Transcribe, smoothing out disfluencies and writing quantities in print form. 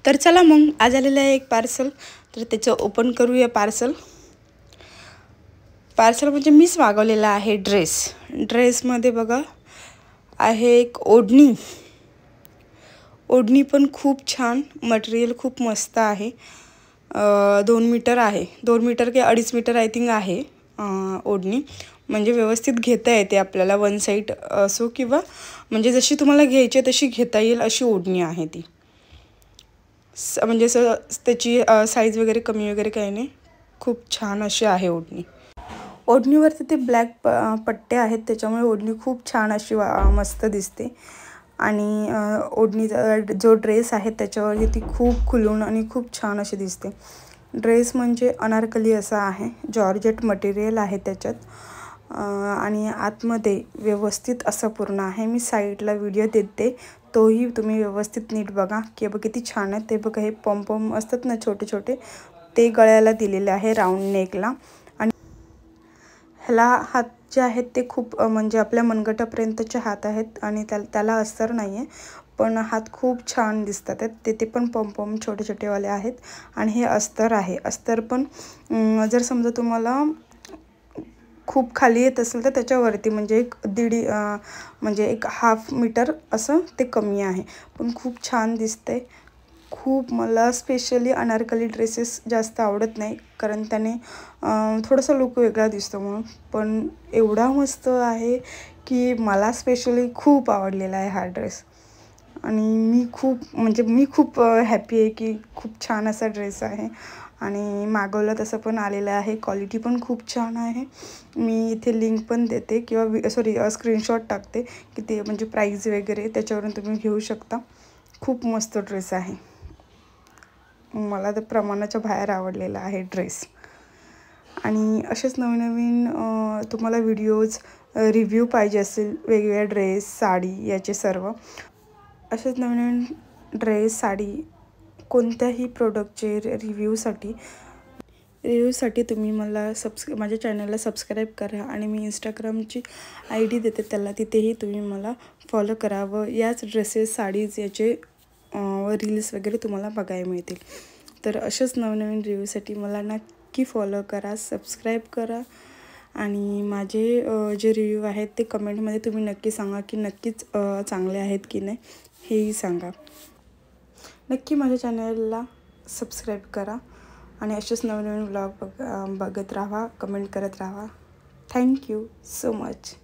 तर चला मग आज आलेलं आहे एक पार्सल, तर त्याचं ओपन करूया पार्सल म्हणजे मीच मागवलेला आहे ड्रेसमध्ये बघा आहे एक ओढणी पण खूप छान, मटेरियल खूप मस्त आहे। 2 मीटर आहे, 2 मीटर की 2.5 मीटर आय थिंक आहे ओढणी। म्हणजे व्यवस्थित घेता येते आपल्याला, वन साइड असो किंवा म्हणजे जशी तुम्हाला घ्यायची तशी घेता येईल अशी ओढणी आहे ती। म्हणजे त्याची साईज वगैरे कमी वगैरे काही नाही, खूप छान अशी आहे ओढणी। ओढणीवरती ते ब्लॅक पट्टे आहेत, त्याच्यामुळे ओढणी खूप छान अशी मस्त दिसते। आणि ओढणीचा जो ड्रेस आहे त्याच्यावरती ती खूप खुलून आणि खूप छान अशी दिसते। ड्रेस म्हणजे अनारकली असा आहे, जॉर्जेट मटेरियल आहे त्याच्यात आणि आतमध्ये व्यवस्थित असं पूर्ण आहे। मी साईडला व्हिडिओ देते, तोही तुम्ही व्यवस्थित नीट बघा की किती छान आहे ते बघा। हे पॉम असतात ना छोटे छोटे, ते गळ्याला दिलेले आहे राऊंड नेकला। आणि ह्याला हात जे आहेत ते खूप म्हणजे आपल्या मनगटापर्यंतचे हात आहेत आणि त्याला अस्तर नाही आहे, पण हात खूप छान दिसतात आहेत। ते पण पॉम छोटे छोटेवाले आहेत आणि हे अस्तर आहे। अस्तर पण जर समजा तुम्हाला खूप खाली येत असेल तर त्याच्यावरती म्हणजे म्हणजे एक हाफ मीटर असं ते कमी आहे, पण खूप छान दिसते। खूप मला स्पेशली अनारकली ड्रेसेस जास्त आवडत नाही, कारण त्याने थोडासा लुक वेगळा दिसतो म्हणून, पण एवढा मस्त आहे की मला स्पेशली खूप आवडलेला आहे हा ड्रेस। आणि मी खूप हॅपी आहे की खूप छान असा ड्रेस आहे आणि मागवलं तसं पण आलेलं आहे। क्वालिटी पण खूप छान आहे। मी इथे लिंक पण देते किंवा स्क्रीनशॉट टाकते की ते म्हणजे प्राईस वगैरे त्याच्यावरून तुम्ही घेऊ शकता। खूप मस्त ड्रेस आहे, मला तर प्रमाणाच्या बाहेर आवडलेला आहे ड्रेस। आणि असेच नवीन तुम्हाला व्हिडिओज रिव्ह्यू पाहिजे असेल वेगवेगळ्या ड्रेस साडी याचे सर्व, असेच नवीन ड्रेस साडी कोणत्याही प्रोडक्टचे रिव्ह्यूसाठी तुम्ही मला माझ्या चॅनलला सबस्क्राईब करा आणि मी इंस्टाग्रामची ID देते त्याला, तिथेही तुम्ही मला फॉलो करावं। याच ड्रेसेस साडीज याचे रील्स वगैरे तुम्हाला बघायला मिळतील। तर असेच नवनवीन रिव्ह्यूसाठी मला नक्की फॉलो करा, सबस्क्राईब करा आणि माझे जे रिव्ह्यू आहेत ते कमेंटमध्ये तुम्ही नक्की सांगा की नक्कीच चांगले आहेत की नाही, हेही सांगा। नक्की माझ्या चॅनलला सबस्क्राईब करा आणि असेच नवीन व्लॉग बघत राहा, कमेंट करत राहा। Thank you so much.